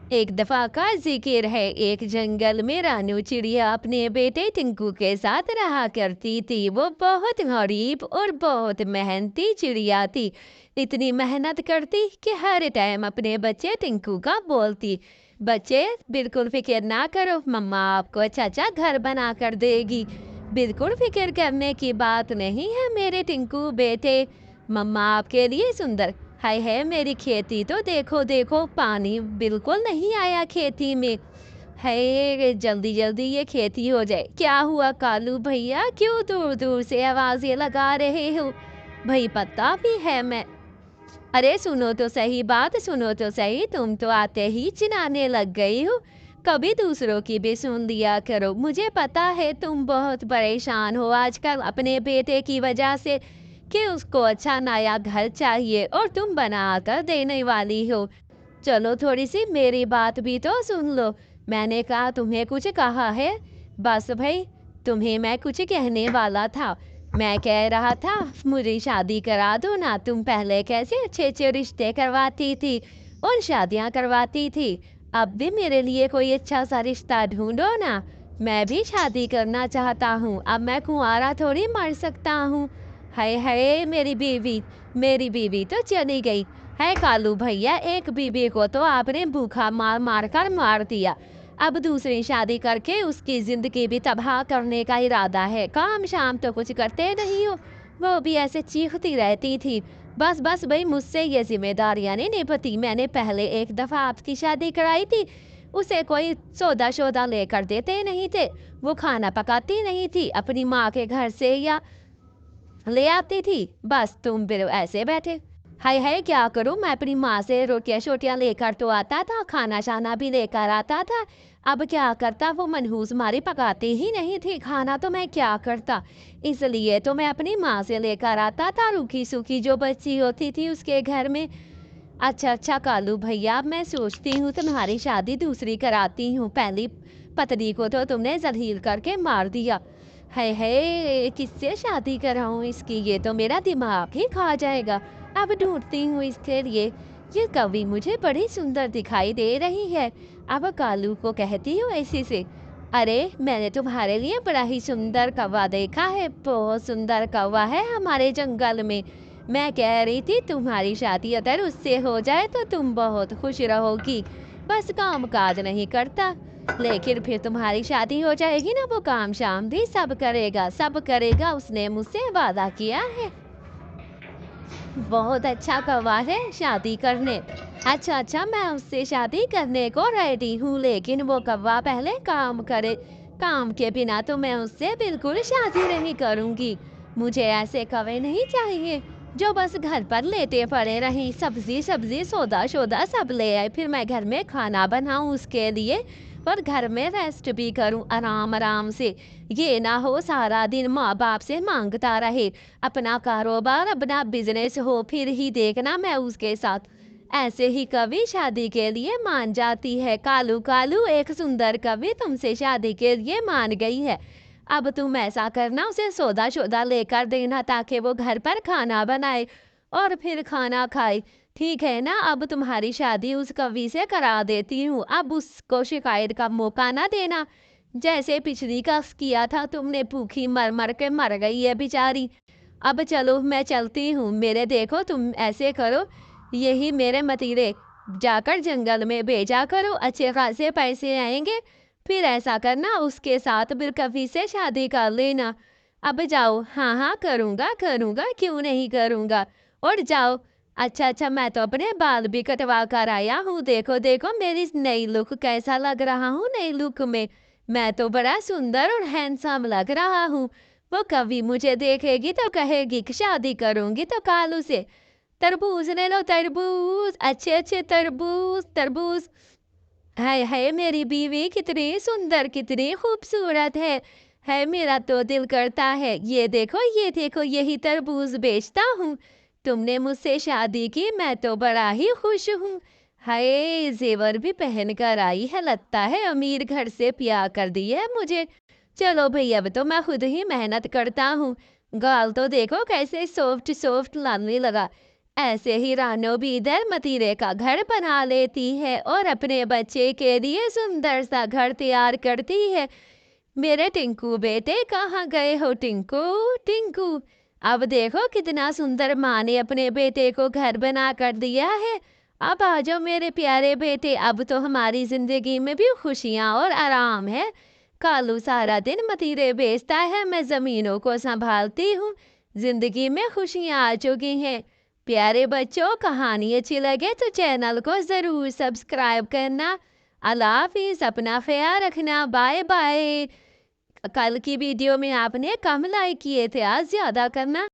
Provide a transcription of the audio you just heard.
एक दफा का जिक्र है, एक जंगल में रानू चिड़िया अपने बेटे टिंकू के साथ रहा करती थी। वो बहुत गरीब और बहुत मेहनती चिड़िया थी। इतनी मेहनत करती कि हर टाइम अपने बच्चे टिंकू का बोलती, बच्चे बिल्कुल फिक्र ना करो, मम्मा आपको अच्छा अच्छा घर बना कर देगी। बिल्कुल फिक्र करने की बात नहीं है मेरे टिंकू बेटे, मम्मा आपके लिए सुंदर। हाय है मेरी खेती तो देखो देखो, पानी बिल्कुल नहीं आया खेती में। है जल्दी जल्दी ये खेती हो जाए। क्या हुआ कालू भैया, क्यों दूर दूर से आवाजें लगा रहे हो? भाई पता भी है मैं। अरे सुनो तो सही बात, सुनो तो सही, तुम तो आते ही चिल्लाने लग गई हो। कभी दूसरों की भी सुन लिया करो। मुझे पता है तुम बहुत परेशान हो आजकल अपने बेटे की वजह से, कि उसको अच्छा नया घर चाहिए और तुम बना कर देने वाली हो। चलो थोड़ी सी मेरी बात भी तो सुन लो। मैंने कहा तुम्हें कुछ कहा है? बस भाई, तुम्हें मैं कुछ कहने वाला था। मैं कह रहा था मुझे शादी करा दो ना। तुम पहले कैसे अच्छे अच्छे रिश्ते करवाती थी और शादियां करवाती थी। अब भी मेरे लिए कोई अच्छा सा रिश्ता ढूंढो ना। मैं भी शादी करना चाहता हूँ। अब मैं कुंवारा थोड़ी मर सकता हूँ। हाय हाय मेरी बीवी तो चली गई है। कालू भैया, एक बीबी को तो आपने भूखा मार मार कर मार दिया। अब दूसरी शादी करके उसकी जिंदगी भी तबाह करने का इरादा है। काम शाम तो कुछ करते नहीं हो। वो भी ऐसे चीखती रहती थी, बस बस भाई मुझसे ये जिम्मेदारियां नहीं निभती। मैंने पहले एक दफा आपकी शादी कराई थी, उसे कोई सौदा शोदा लेकर देते नहीं थे। वो खाना पकाती नहीं थी, अपनी माँ के घर से या ले आती थी। बस तुम फिर ऐसे बैठे। हाय हाय क्या करूं, मैं अपनी माँ से रोटियां शोटियां लेकर तो आता था, खाना शाना भी लेकर आता था। अब क्या करता, वो मनहूस मारी पकाती ही नहीं थी खाना, तो मैं क्या करता। इसलिए तो मैं अपनी माँ से लेकर आता था, रूखी सूखी जो बच्ची होती थी उसके घर में। अच्छा अच्छा कालू भैया, अब मैं सोचती हूँ तुम्हारी शादी दूसरी कराती हूँ। पहली पत्नी को तो तुमने जलील करके मार दिया। है किससे शादी कराऊं इसकी, ये तो मेरा दिमाग ही खा जाएगा। अब ढूंढती हूँ इसके लिए। ये कवि मुझे बड़ी सुंदर दिखाई दे रही है। अब कालू को कहती हूँ ऐसी से, अरे मैंने तुम्हारे लिए बड़ा ही सुंदर कौवा देखा है, बहुत सुंदर कौवा है हमारे जंगल में। मैं कह रही थी तुम्हारी शादी अगर उससे हो जाए तो तुम बहुत खुश रहोगी। बस काम काज नहीं करता, लेकिन फिर तुम्हारी शादी हो जाएगी ना, वो काम शाम भी सब करेगा, सब करेगा, उसने मुझसे वादा किया है। बहुत अच्छा कौवा है शादी करने। अच्छा अच्छा, मैं उससे शादी करने को रेडी हूँ, लेकिन वो कौवा पहले काम करे। काम के बिना तो मैं उससे बिल्कुल शादी नहीं करूँगी। मुझे ऐसे कौवे नहीं चाहिए जो बस घर पर लेटे पड़े रहें, सब्जी सब्जी सौदा शोदा सब ले आए, फिर मैं घर में खाना बनाऊं उसके लिए और घर में रेस्ट भी करूं आराम आराम से। ये ना हो सारा दिन माँ बाप से मांगता रहे। अपना कारोबार अपना बिजनेस हो फिर ही देखना मैं उसके साथ। ऐसे ही कवि शादी के लिए मान जाती है। कालू कालू एक सुंदर कवि तुमसे शादी के लिए मान गई है। अब तुम ऐसा करना, उसे सौदा शोदा लेकर देना ताकि वो घर पर खाना बनाए और फिर खाना खाए। ठीक है ना? अब तुम्हारी शादी उस कवि से करा देती हूँ। अब उसको शिकायत का मौका ना देना, जैसे पिछली का किया था तुमने। भूखी मर मर के मर गई है बेचारी। अब चलो मैं चलती हूँ। मेरे देखो तुम ऐसे करो, यही मेरे मतीरे जाकर जंगल में भेजा करो, अच्छे खासे पैसे आएंगे। फिर ऐसा करना उसके साथ फिर कभी से शादी कर लेना। अब जाओ। हाँ हाँ करूँगा करूँगा, क्यों नहीं करूँगा। और जाओ। अच्छा अच्छा, मैं तो अपने बाल भी कटवा कर आया हूँ। देखो देखो मेरी नई लुक कैसा लग रहा हूँ, नई लुक में मैं तो बड़ा सुंदर और हैंडसम लग रहा हूँ। वो कभी मुझे देखेगी तो कहेगी कि शादी करूंगी तो कालू से। तरबूज ले लो, तरबूज, अच्छे अच्छे तरबूज तरबूज। हाय हाय मेरी बीवी कितनी सुंदर कितनी खूबसूरत है मेरा तो दिल करता है ये देखो यही तरबूज बेचता हूँ। तुमने मुझसे शादी की, मैं तो बड़ा ही खुश हूँ। हाय जेवर भी पहन कर आई है, लगता है अमीर घर से प्यार कर दी है मुझे। चलो भई अब तो मैं खुद ही मेहनत करता हूँ। गाल तो देखो कैसे सॉफ्ट सॉफ्ट लगने लगा। ऐसे ही रानो भी इधर मतीरे का घर बना लेती है और अपने बच्चे के लिए सुंदर सा घर तैयार करती है। मेरे टिंकू बेटे कहाँ गए हो टिंकू? टिंकू, अब देखो कितना सुंदर माँ ने अपने बेटे को घर बना कर दिया है। अब आ जाओ मेरे प्यारे बेटे, अब तो हमारी जिंदगी में भी खुशियाँ और आराम है। कालू सारा दिन मतीरे बेचता है, मैं जमीनों को संभालती हूँ। जिंदगी में खुशियाँ आ चुकी हैं। प्यारे बच्चों, कहानी अच्छी लगे तो चैनल को जरूर सब्सक्राइब करना। अल्लाह हाफिज, अपना ख्याल रखना, बाय बाय। कल की वीडियो में आपने कम लाइक किए थे, आज ज्यादा करना।